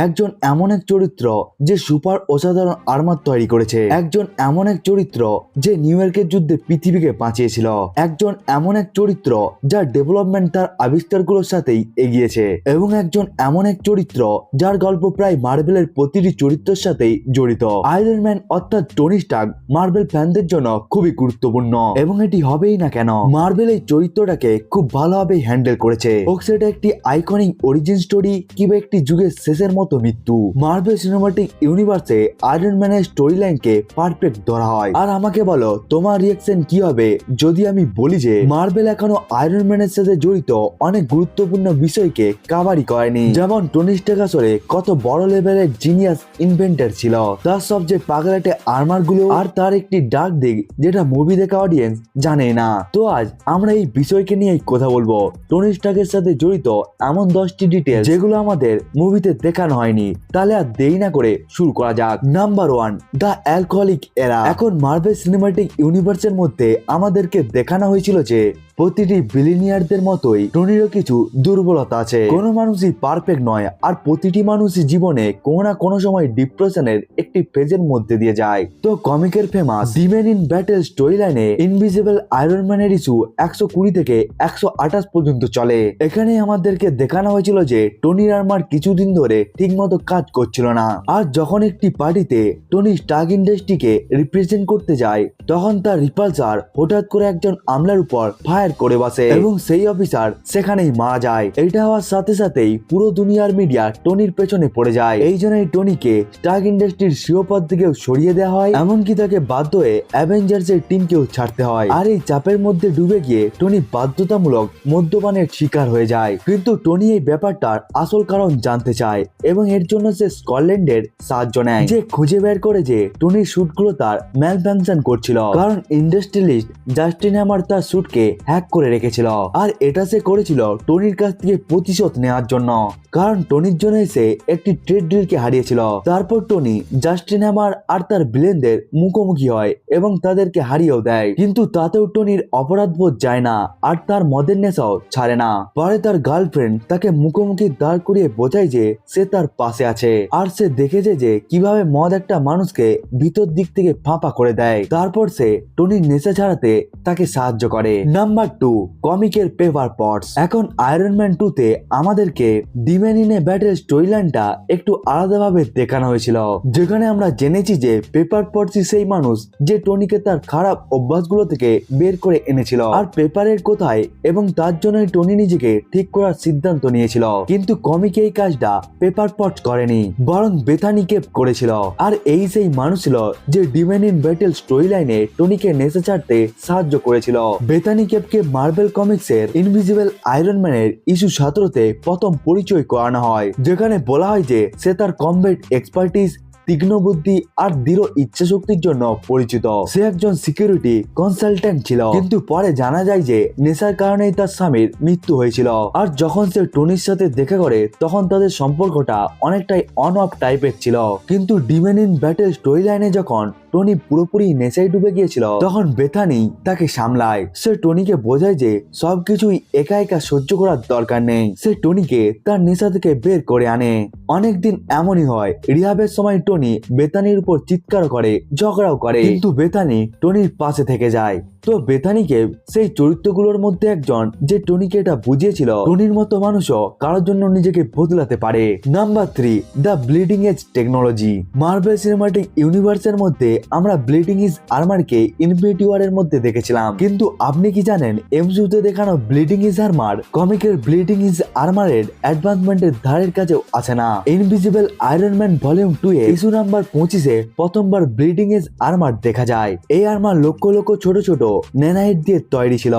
একজন এমন এক চরিত্র যে সুপার অসাধারণ আর্মার তৈরি করেছে, একজন এমন এক চরিত্র যে নিউ ইয়র্কের যুদ্ধে পৃথিবীকে বাঁচিয়েছিল, একজন এমন এক চরিত্র যার ডেভেলপমেন্ট তার আবিষ্কারগুলোর সাথেই এগিয়েছে, এবং একজন এমন এক চরিত্র যার গল্প প্রায় মার্বেলের প্রতিটি চরিত্রের সাথেই জড়িত। আয়রন ম্যান অর্থাৎ টনি স্টার্ক মার্বেল ফ্যানদের জন্য খুবই গুরুত্বপূর্ণ, এবং এটি হবেই না কেন, মার্বেল এই চরিত্রটাকে খুব ভালোভাবে হ্যান্ডেল করেছে। হোক সেটা একটি আইকনিক অরিজিন স্টোরি কিংবা একটি যুগের শেষের মতো মৃত্যু, মার্বেল সিনেমাটিক ইউনিভার্সে আয়রন ম্যানের স্টোরি লাইনকে পারফেক্ট ধরা হয়। আর আমাকে বলো তোমার রিয়াকশন কি হবে যদি আমি বলি যে মার্বেল এখনো আয়রন ম্যানের সাথে জড়িত অনেক গুরুত্বপূর্ণ বিষয়কে কাভারই করেনি। যেমন টনি স্টার্ক আসলে কত বড় লেভেলের জিনিয়াস ইনভেন্টর ছিল, তার সবচেয়ে পাগলাটে আর্মার গুলো, আর তার একটি ডার্ক দিক যেটা মুভি দেখা অডিয়েন্স জানে না। তো আজ আমরা এই বিষয়কে নিয়ে কথা বলবো, টনি স্টার্কের সাথে জড়িত এমন 10টি ডিটেল যেগুলো আমাদের মুভিতে দেখানো হয়নি। তাহলে আর দেরি না করে শুরু করা যাক। নাম্বার 1, দ্য অ্যালকোহলিক এরা। এখন মার্ভেল সিনেমাটিক ইউনিভার্সের মধ্যে আমাদেরকে দেখানো হয়েছিল যে প্রতিটি বিলিনিয়ারদের মতোই টনিরও কিছু দুর্বলতা আছে। কোনো মানুষই পারফেক্ট নয়, আর প্রতিটি মানুষই জীবনে কোনো না কোনো সময় ডিপ্রেশনের একটি ফেজের মধ্যে দিয়ে যায়। তো কমিকের famous demon in bottle story লাইনে ইনভিজিবল আয়রন ম্যানের ইস্যু 120 থেকে 128 পর্যন্ত চলে। এখানে আমাদেরকে দেখানো হয়েছিল যে টনির আর্মার কিছুদিন ধরে ঠিকমতো কাজ করছিল না, আর যখন একটি পার্টিতে টনি স্টার্ক ইন্ডাস্ট্রিকে রিপ্রেজেন্ট করতে যায়, তখন তার রিপালসার হঠাৎ করে একজন আমলার উপর ফায়ার করে বসে, এবং সেই অফিসার সেখানেই মারা যায়। এটা হওয়ার সাথে সাথেই পুরো দুনিয়ার মিডিয়া টনির পেছনে পড়ে যায়। এই জন্যই টনিকে স্টার্ক ইন্ডাস্ট্রির সিও পদ থেকেও সরিয়ে দেওয়া হয়, এমনকি তাকে বাধ্য হয়ে অ্যাভেঞ্জার্স এর টিমকেও ছাড়তে হয়। আর এই চাপের মধ্যে ডুবে গিয়ে টনি বাধ্যতামূলক মদ্যপানের শিকার হয়ে যায়। কিন্তু টনি এই ব্যাপারটার আসল কারণ জানতে চায়, এবং এর জন্য সে স্কটল্যান্ডের সাহায্য নেয়, যে খুঁজে বের করে যে টনির স্যুটগুলো তার ম্যাল ফাংশন করছিল, কারণ ইন্ডাস্ট্রিয়ালিস্ট জাস্টিন হ্যামার তার স্যুটকে হ্যাক করে রেখেছিল। আর এটা সে করেছিল টনির কাছ থেকে প্রতিশোধ নেওয়ার জন্য, কারণ টনির জন্য সে একটি ট্রেড ডিলকে হারিয়েছিল। তারপর টনি জাস্টিন হ্যামার আর তার ভিলেনদের মুখোমুখি হয় এবং তাদেরকে হারিয়েও দেয়, কিন্তু তাতেও টনির অপরাধ বোধ যায় না, আর তার মদের নেশাও ছাড়ে না। পরে তার গার্লফ্রেন্ড তাকে মুখোমুখি দাঁড় করিয়ে বোঝায় যে সে তার পাশে আছে, আর সে দেখেছে যে কিভাবে মদ একটা মানুষকে ভিতর দিক থেকে ফাঁপা করে দেয়। তারপর সে টনির নেশা ছাড়াতে তাকে সাহায্য করে। নাম্বার 2, কমিকের পেপার পটস। এখন আয়রন ম্যান 2 তে আমাদেরকে demon in a bottle story লাইনটা একটু আলাদাভাবে দেখানো হয়েছিল, যেখানে আমরা জেনেছি যে পেপার পটসই সেই মানুষ যে টনিকে তার খারাপ অভ্যাসগুলো থেকে বের করে এনেছিল, আর পেপারের কোথায় এবং তার জন্যই টনি নিজেকে ঠিক করার সিদ্ধান্ত নিয়েছিল। কিন্তু কমিকে এই কাজটা পেপার পটস করেনি, বরং বেথানি কেপ করেছিল। আর এই সেই মানুষ ছিল যে ডিমেন ইন ব্যাটেল স্টোরি লাইনে টনিকে নেশা ছাড়তে সাহায্য করেছিল। বেথানি কেপকে মার্বেল কমিক্সের ইনভিজিবল আয়রন ম্যানের ইস্যু 17-তে প্রথম পরিচয় করানো হয়, যেখানে বলা হয় যে সে তার কমব্যাট এক্সপার্টিস, তীক্ষ্ণ বুদ্ধি আর দৃঢ় ইচ্ছা শক্তির জন্য পরিচিত। সে একজন সিকিউরিটি কনসালট্যান্ট ছিল, কিন্তু পরে জানা যায় যে নেশার কারণেই তার স্বামীর মৃত্যু হয়েছিল। আর যখন সে টনির সাথে দেখা করে, তখন তাদের সম্পর্কটা অনেকটাই অন অফ টাইপের ছিল। কিন্তু ডিমেন ইন ব্যাটেল স্টোরি লাইনে যখন টনি পুরোপুরি নেশায় ডুবে গিয়েছিল, তখন বেথানি তাকে সামলায়। সে টনিকে বোঝায় যে সবকিছুই একা একা সহ্য করার দরকার নেই। সে টনিকে তার নেশা থেকে বের করে আনে। অনেকদিন এমনই হয়, রিহাবের সময় টনি বেথানির উপর চিৎকার করে, ঝগড়াও করে, কিন্তু বেথানি টনির পাশে থেকে যায়। তো বেথানিকে সেই চরিত্রগুলোর মধ্যে একজন যে টনিকে এটা বুঝিয়েছিল টনির মতো মানুষও কারোর জন্য নিজেকে বদলাতে পারে। Number 3, the bleeding edge technology. Marvel cinematic ইউনিভার্সের মধ্যে আমরা ব্লিডিং ইজ আর্মারকে ইনফিনিটি ওয়ারের মধ্যে দেখেছিলাম, কিন্তু আপনি কি জানেন এমসিইউতে দেখানো ব্লিডিং ইজ আর্মার কমিকের ব্লিডিং ইজ আর্মারের অ্যাডভান্সমেন্টের ধারের কাছেও আছে না। ইনভিজিবল আয়রন ম্যান ভলিউম 2 এর ইস্যু নাম্বার 25-এ প্রথমবার ব্লিডিং এজ আর্মার দেখা যায়। এই আর্মার লক্ষ লক্ষ ছোট ছোট ন্যানাইট দিয়ে তৈরি ছিল,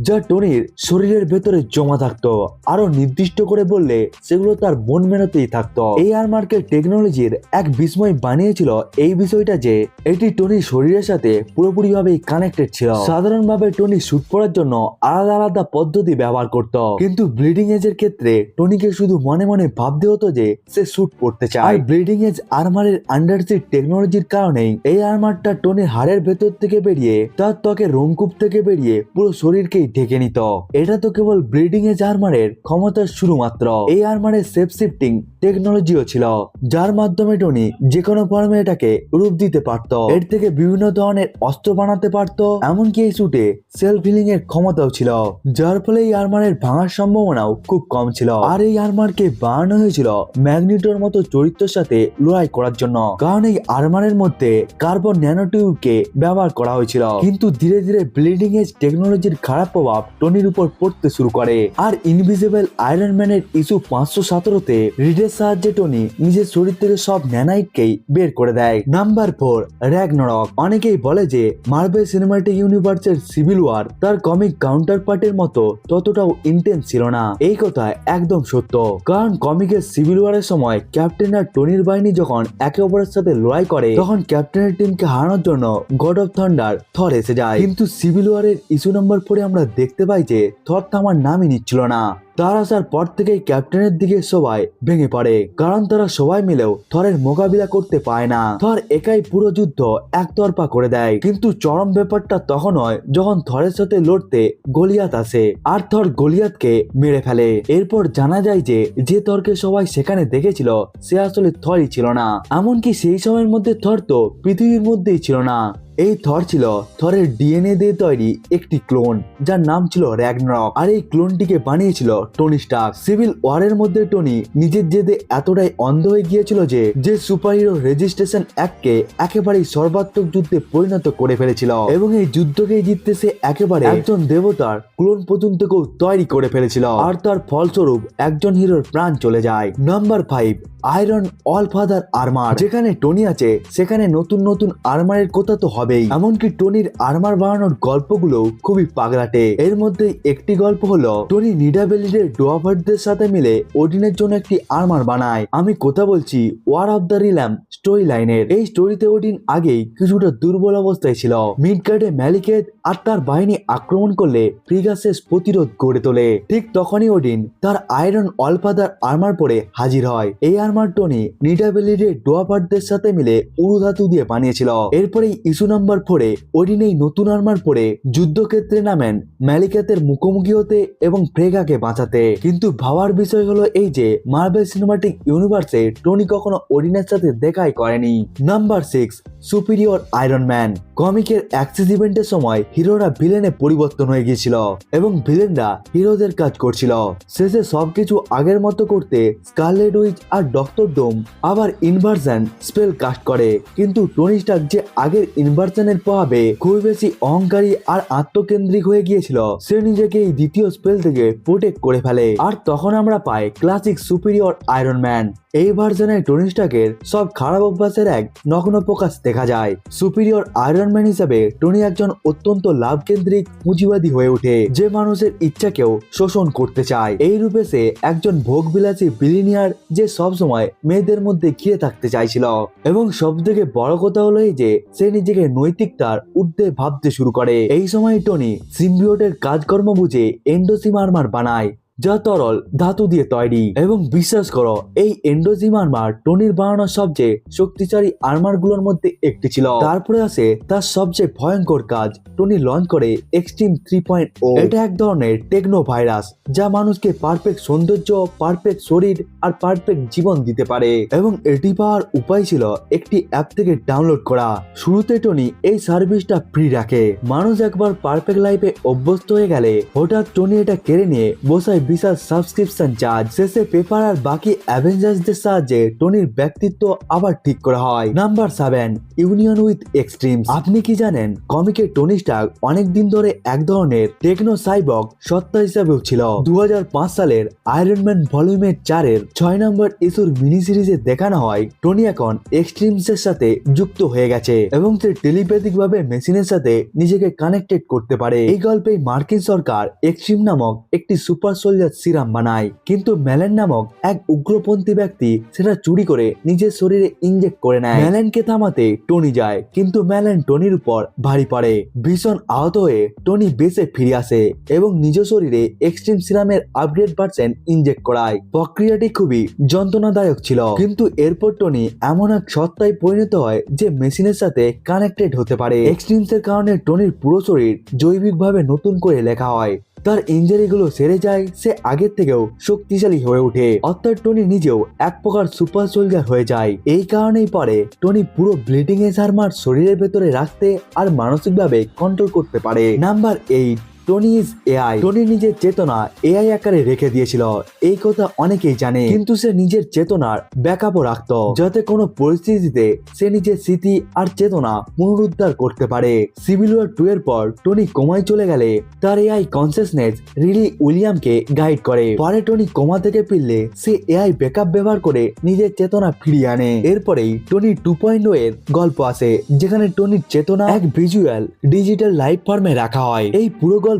যা টনির শরীরের ভেতরে জমা থাকতো। আরো নির্দিষ্ট করে বললে সেগুলো তার বোন মেরোতেই থাকতো। এই আর্মারকে টেকনোলজির এক বিস্ময় বানিয়েছিল এই বিষয়টা যে এটি টনির শরীরের সাথে পুরোপুরি ভাবে কানেক্টেড ছিল। সাধারণভাবে টনি শুট করার জন্য আলাদা আলাদা পদ্ধতি ব্যবহার করত, কিন্তু ব্লিডিং এজ এর ক্ষেত্রে টনিকে শুধু মনে মনে ভাবতে হতো যে সে শুট করতে চায়। আর ব্লিডিং এজ আর্মারের আন্ডারসিড টেকনোলজির কারণেই এই আর্মারটা টনির হাড়ের ভেতর থেকে বেরিয়ে তার ত্বকের রোমকূপ থেকে বেরিয়ে পুরো শরীরকেই ঢেকে নিত। এটা তো কেবল ব্লিডিং এজ আর্মারের ক্ষমতার শুরু মাত্র। এই আর্মারের সেফ শিফটিং টেকনোলজিও ছিল, যার মাধ্যমে টনি যে কোনো ফর্মে এটাকে রূপ দিতে পারত। এর থেকে বিভিন্ন ধরনের অস্ত্র বানাতে পারত, এমনকি এই স্যুটে সেলফ হিলিং এর ক্ষমতাও ছিল, যার ফলে এই আর্মারের ভাঙার সম্ভাবনাও খুব কম ছিল। আর এই আর্মারকে বানানো হয়েছিল ম্যাগনিটোর মতো চরিত্রের সাথে লড়াই করার জন্য, কারণ এই আর্মারের মধ্যে কার্বন ন্যানোটিউবকে ব্যবহার করা হয়েছিল। কিন্তু ধীরে ধীরে ব্লিডিং এজ টেকনোলজির খারাপ প্রভাব টনির উপর পড়তে শুরু করে, আর ইনভিজিবল আয়রন ম্যানের ইস্যু 517-তে রিডের সাহায্যে টনি নিজের শরীর থেকে সব ন্যানাইটকেই বের করে দেয়। Number 4, Ragnarok. অনেকেই বলে যে মার্ভেল সিনেমাটিক ইউনিভার্সের সিভিল ওয়ার তার কমিক কাউন্টার পার্টের মতো ততটাও ইন্টেন্স ছিল না। এই কথা একদম সত্য, কারণ কমিকের সিভিল ওয়ারের সময় ক্যাপ্টেন আর টনির বাহিনী যখন একে অপরের সাথে লড়াই করে, তখন ক্যাপ্টেনের টিমকে হারানোর জন্য গড অফ থান্ডার থর এসে যায়। কিন্তু সিভিল ওয়ারের ইস্যু নাম্বার 4-এ আমরা দেখতে পাই যে থর থামার নামই নিচ্ছিল না। তার আসার পর থেকেই ক্যাপ্টেনের দিকে সবাই ভেঙে পড়ে, কারণ তারা সবাই মিলেও থরের মোকাবিলা করতে পায় না। থর একাই পুরো যুদ্ধ একতরফা করে দেয়। কিন্তু চরম ব্যাপারটা তখন হয় যখন থরের সাথে লড়তে গলিয়াত আসে, আর থর গলিয়াতকে মেরে ফেলে। এরপর জানা যায় যে যে থরকে সবাই সেখানে দেখেছিল সে আসলে থরই ছিল না। এমনকি সেই সময়ের মধ্যে থর তো পৃথিবীর মধ্যেই ছিল না। এই থর ছিল থরের ডিএনএ দিয়ে তৈরি একটি ক্লোন, যার নাম ছিল র্যাগনারক। আর এই ক্লোনটিকে বানিয়েছিল টনি স্টার্ক। সিভিল ওয়ারের মধ্যে টনি নিজের জেদে এতটাই অন্ধ হয়ে গিয়েছিল যে সুপারহিরো রেজিস্ট্রেশন অ্যাক্টকে একেবারেই সর্বাত্মক যুদ্ধে পরিণত করে ফেলেছিল, এবং এই যুদ্ধকে জিততে সে একেবারে একজন দেবতার ক্লোন পর্যন্ত তৈরি করে ফেলেছিল। আর তার ফলস্বরূপ একজন হিরোর প্রাণ চলে যায়। Number 5, iron all father armour. যেখানে টনি আছে সেখানে নতুন নতুন আর্মারের কথা তো হবেই, এমনকি টনির আর্মার বানানোর গল্পগুলো খুবই পাগলাটে। এর মধ্যে একটি গল্প হলো টনি নিডাবেলিডের ডোয়াভারদের সাথে মিলে ওডিনের জন্য একটি আর্মার বানায়। আমি কথা বলছি ওয়ার অফ দ্য রিলাম স্টোরি লাইনের। এই স্টোরিতে ওডিন আগেই কিছুটা দুর্বল অবস্থায় ছিল। মিডগার্ডে ম্যালিকেট আর তার বাহিনী আক্রমণ করলে ফ্রিগাসেস প্রতিরোধ গড়ে তোলে। ঠিক তখনই ওডিন তার আয়রন অল ফাদার আর্মার পরে হাজির হয়। এই আর্মার টনি নিডাবেলিডের ডোয়াভারদের সাথে মিলে উরুধাতু দিয়ে বানিয়েছিল। এরপরেই ইস্যু নাম্বার 4-এ ওডিন এই নতুন আর্মার পরে যুদ্ধক্ষেত্রে নামেন ম্যালিকেতের মুখোমুখি হতে এবং ফ্রেগাকে বাঁচাতে। কিন্তু ভাবার বিষয় হলো এই যে মার্ভেল সিনেমাটিক ইউনিভার্সে টনি কখনো ওডিনের সাথে দেখাই করেনি। Number 6, superior Iron Man. কমিকের অ্যাক্সিস ইভেন্টের সময় হিরোরা ভিলেনে পরিবর্তন হয়ে গিয়েছিল এবং ভিলেনরা হিরোদের কাজ করছিল। শেষে সবকিছু আগের মতো করতে স্কারলেট উইচ আর ডক্টর ডোম আবার ইনভার্সন স্পেল কাস্ট করে। কিন্তু টনি স্টার্ক যে আগের ইনভার্সনের প্রভাবে খুবই বেশি অহংকারী আর আত্মকেন্দ্রিক হয়ে গিয়েছিল, সে নিজেকে এই দ্বিতীয় স্পেল থেকে প্রোটেক্ট করে ফেলে। আর তখন আমরা পাই ক্লাসিক সুপিরিয়র আয়রন ম্যান। এই ভার্সনে টনি স্টার্কের সব খারাপ অভ্যাসের এক নগ্ন প্রকাশ দেখা যায়। সুপিরিয়র আয়রন ম্যান হিসেবে টনি একজন অত্যন্ত লাভ কেন্দ্রিক পুঁজিবাদী হয়ে ওঠে, যে মানুষের ইচ্ছাকেও শোষণ করতে চায়। এই রূপে সে একজন ভোগবিলাসী বিলিনিয়ার, যে সবসময় মেয়েদের মধ্যে ঘিরে থাকতে চাইছিল। এবং সব থেকে বড় কথা হলো এই যে সে নিজেকে নৈতিকতার ঊর্ধ্বে ভাবতে শুরু করে। এই সময় টনি সিম্বিওটের কাজকর্ম বুঝে এন্ডোসিম আর্মার বানায়, যা তরল ধাতু দিয়ে তৈরি। এবং বিশ্বাস করো, এই এন্ডোজিম আর্মার টনির বানানো সবচেয়ে শক্তিশালী আর্মার গুলোর মধ্যে একটি ছিল। তারপরে আসে তার সবচেয়ে ভয়ঙ্কর কাজ, টনি লঞ্চ করে এক্সট্রিম 3.0। এটা এক ধরনের টেকনো ভাইরাস, যা মানুষকে পারফেক্ট সৌন্দর্য, পারফেক্ট শরীর আর পারফেক্ট জীবন দিতে পারে। এবং এটি পাওয়ার উপায় ছিল একটি অ্যাপ থেকে ডাউনলোড করা। শুরুতে টনি এই সার্ভিসটা ফ্রি রাখে। মানুষ একবার পারফেক্ট লাইফে অভ্যস্ত হয়ে গেলে হঠাৎ টনি এটা কেড়ে নিয়ে বসায় বিশাল সাবস্ক্রিপশন চার্জ। শেষে পেপার আর বাকি অ্যাভেঞ্জার্সদের সাহায্যে টনির ব্যক্তিত্ব আবার ঠিক করা হয়। Number 7, union with extremes. আপনি কি জানেন কমিকে টনি স্টার্ক অনেকদিন ধরে এক ধরনের টেকনো সাইবর্গ সত্তা হিসাবেও ছিল। 2005 সালের আয়রন ম্যান ভলিউমের 4-এর 6 নম্বর ইস্যুর মিনি সিরিজে দেখানো হয় টনি এখন এক্সট্রিমস এর সাথে যুক্ত হয়ে গেছে এবং সে টেলিপ্যাথিক ভাবে মেশিনের সাথে নিজেকে কানেক্টেড করতে পারে। এই গল্পে মার্কিন সরকার এক্সট্রিম নামক একটি সুপার সোলজার সোলজার সিরাম বানায়, কিন্তু ম্যালেন নামক এক উগ্রপন্থী ব্যক্তি সেটা চুরি করে নিজের শরীরে ইনজেক্ট করে নেয়। ম্যালেনকে থামাতে টনি যায়, কিন্তু ম্যালেন টনির উপর ভারী পড়ে। ভীষণ আহত হয়ে টনি বেঁচে ফিরে আসে এবং নিজ শরীরে এক্সট্রিম সিরামের আপগ্রেড ভার্সন ইনজেক্ট করায়। প্রক্রিয়াটি খুবই যন্ত্রণাদায়ক ছিল, কিন্তু এরপর টনি এমন এক সত্তায় পরিণত হয় যে মেশিনের সাথে কানেক্টেড হতে পারে। এক্সট্রিমসের কারণে টনির পুরো শরীর জৈবিকভাবে নতুন করে লেখা হয়। তার ইঞ্জারিগুলো সেরে যায়, সে আগের থেকেও শক্তিশালী হয়ে ওঠে। অর্থাৎ টনি নিজেও এক প্রকার সুপার সোলজার হয়ে যায়। এই কারণেই পরে টনি পুরো ব্লিডিং এজ আর্মার শরীরের ভেতরে রাখতে আর মানসিকভাবে কন্ট্রোল করতে পারে। Number 8, Tony is AI. Tony নিজের চেতনা এআই আকারে রেখে দিয়েছিল। এই কথা অনেকেই জানে, কিন্তু সে নিজের চেতনার ব্যাকআপও রাখতো, যাতে কোনো পরিস্থিতিতে সে নিজের স্মৃতি আর চেতনা পুনরুদ্ধার করতে পারে। সিভিল ওয়ার 2 এর পর টনি কোমায় চলে গেলে তার এআই কনসিয়াসনেস রিলি উইলিয়ামকে গাইড করে। পরে টনি কোমা থেকে ফিরলে সে এআই ব্যাকআপ ব্যবহার করে নিজের চেতনা ফিরিয়ে আনে। এরপরেই টনি 2.0 এর গল্প আসে, যেখানে টনির চেতনা এক ভিজুয়াল ডিজিটাল লাইফ ফর্মে রাখা হয়। এই পুরো গল্প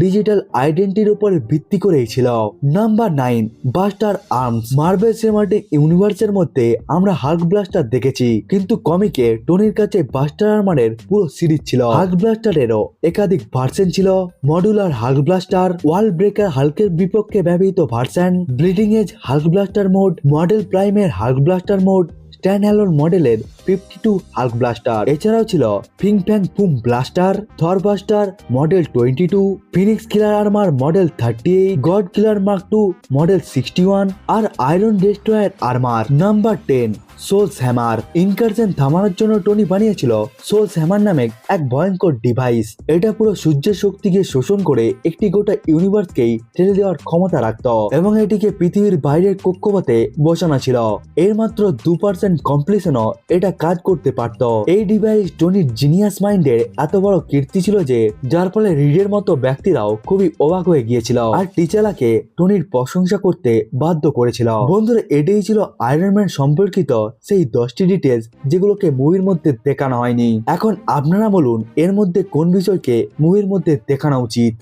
ডিজিটাল আইডেন্টিটির উপর ভিত্তি করেই ছিল। Number 9, buster arms. Marble cinematic ইউনিভার্সের মধ্যে আমরা হাল্ক ব্লাস্টার দেখেছি, কিন্তু কমিকে টনির কাছে বাস্টার আর্মারের পুরো সিরিজ ছিল। হাল্ক ব্লাস্টারেরও একাধিক ভার্সন ছিল: modular Hulk blaster, wall breaker হাল্কের বিপক্ষে ব্যবহৃত version, bleeding edge Hulk blaster mode, model প্রাইমের হাল্ক ব্লাস্টার মোড, স্ট্যান হ্যালোর মডেলের 52 হাল্ক ব্লাস্টার। এছাড়াও ছিল Fin Fang Foom blaster, Thor buster model 22, Phoenix killer armour model 38, god killer mark 2 model 61 আর iron destroyer armour. Number 10, Sol's hammer. Incursion থামানোর জন্য Tony বানিয়েছিল sols hammer নামে এক ভয়ঙ্কর ডিভাইস। এটা পুরো সূর্যের শক্তিকে শোষণ করে একটি গোটা ইউনিভার্সকেই ঠেলে দেওয়ার ক্ষমতা রাখত, এবং এটিকে পৃথিবীর বাইরের কক্ষপথে বসানো ছিল। এর মাত্র 2% কমপ্লিশনও এটা কাজ করতে পারত। এই ডিভাইস টনির জিনিয়াস মাইন্ডের এত বড় কীর্তি ছিল যে, যার ফলে রিডের মতো ব্যক্তিরাও খুবই অবাক হয়ে গিয়েছিল আর টিচালাকে টনির প্রশংসা করতে বাধ্য করেছিল। বন্ধুরা, এটাই ছিল আয়রন ম্যান সম্পর্কিত সেই 10টি ডিটেলস যেগুলোকে মুভির মধ্যে দেখানো হয়নি। এখন আপনারা বলুন, এর মধ্যে কোন বিষয়কে মুভির মধ্যে দেখানো উচিত।